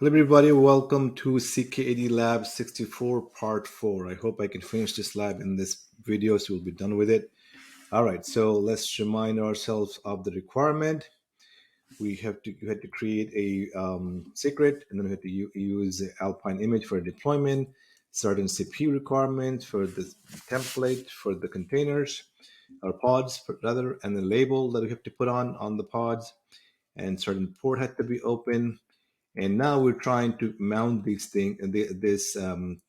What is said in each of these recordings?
Hello everybody, welcome to CKAD Lab 64 part 4. I hope I can finish this lab in this video so we'll be done with it. All right, so let's remind ourselves of the requirement. We had to create a secret, and then we had to use the alpine image for deployment, certain CPU requirements for the template for the containers, or pods rather, and the label that we have to put on the pods, and certain port had to be open. And now we're trying to mount this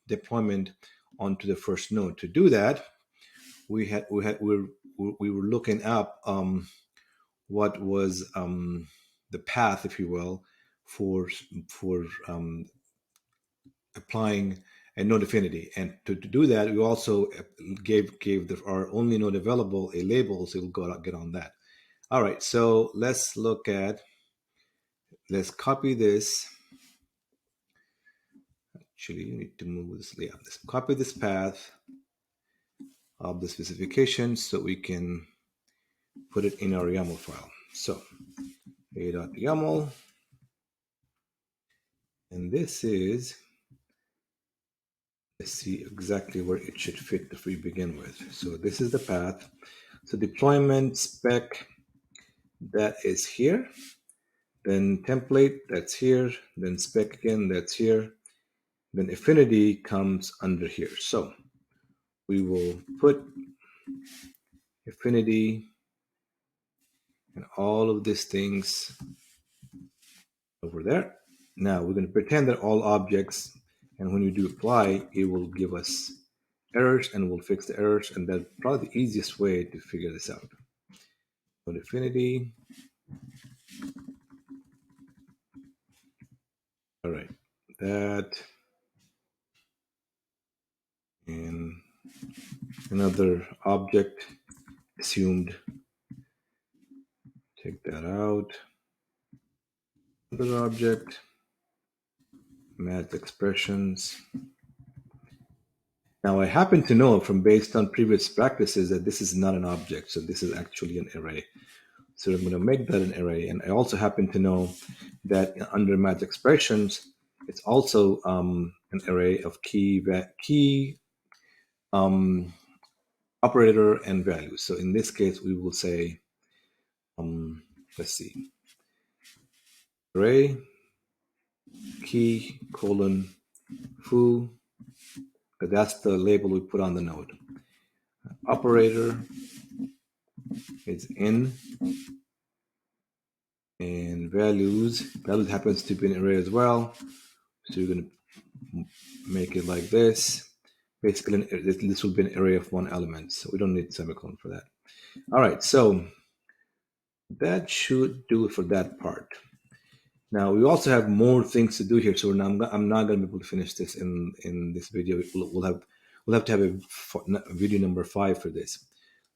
deployment onto the first node. To do that, we were looking up what was the path, if you will, for applying a nodeAffinity. And to do that, we also gave our only node available a label, so we'll get on that. All right, so let's copy this. Actually, you need to move this layout. Let's copy this path of the specification so we can put it in our YAML file. So a.yaml, and this is, let's see exactly where it should fit if we begin with. So this is the path. So deployment spec, that is here. Then template, that's here. Then spec again, that's here. Then affinity comes under here. So we will put affinity and all of these things over there. Now we're going to pretend they're all objects, and when we do apply, it will give us errors, and we'll fix the errors, and that's probably the easiest way to figure this out. nodeAffinity. All right, that, and another object assumed. Take that out. Another object, matchExpressions. Now I happen to know from based on previous practices that this is not an object, so this is actually an array. So I'm going to make that an array, and I also happen to know that under matchExpressions, it's also an array of key operator and values. So in this case, we will say, let's see, array key colon foo. That's the label we put on the node. Operator is in, and values happens to be an array as well. So you're going to make it like this. Basically, this will be an array of one element, so we don't need semicolon for that. All right, so that should do it for that part. Now we also have more things to do here, so I'm not going to be able to finish this in this video. We'll have to have a video number 5 for this.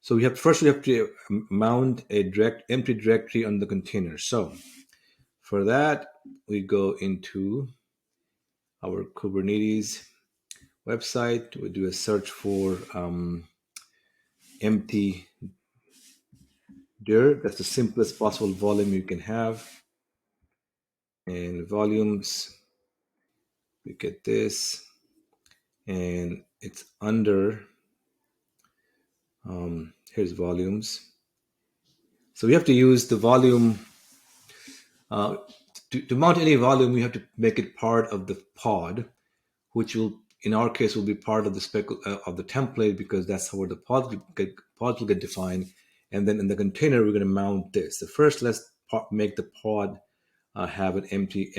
So we have to mount a empty directory on the container. So for that, we go into our Kubernetes website. We do a search for emptyDir. That's the simplest possible volume you can have. And volumes, we get this, and it's under, here's volumes. So we have to use the volume, to mount any volume, we have to make it part of the pod, which will, in our case, will be part of the spec of the template, because that's where the pods will get defined. And then in the container, we're going to mount this. So first, let's make the pod have an empty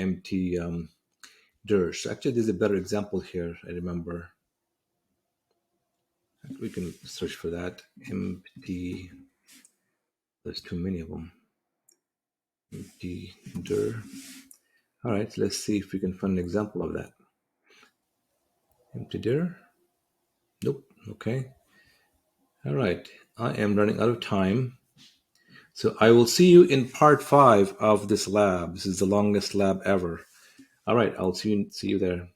dir. So actually, there's a better example here, I remember. We can search for that. Empty, there's too many of them. Empty dir. All right, let's see if we can find an example of that. Empty dir. Nope. Okay. All right. I am running out of time. So I will see you in part 5 of this lab. This is the longest lab ever. All right. I'll see you there.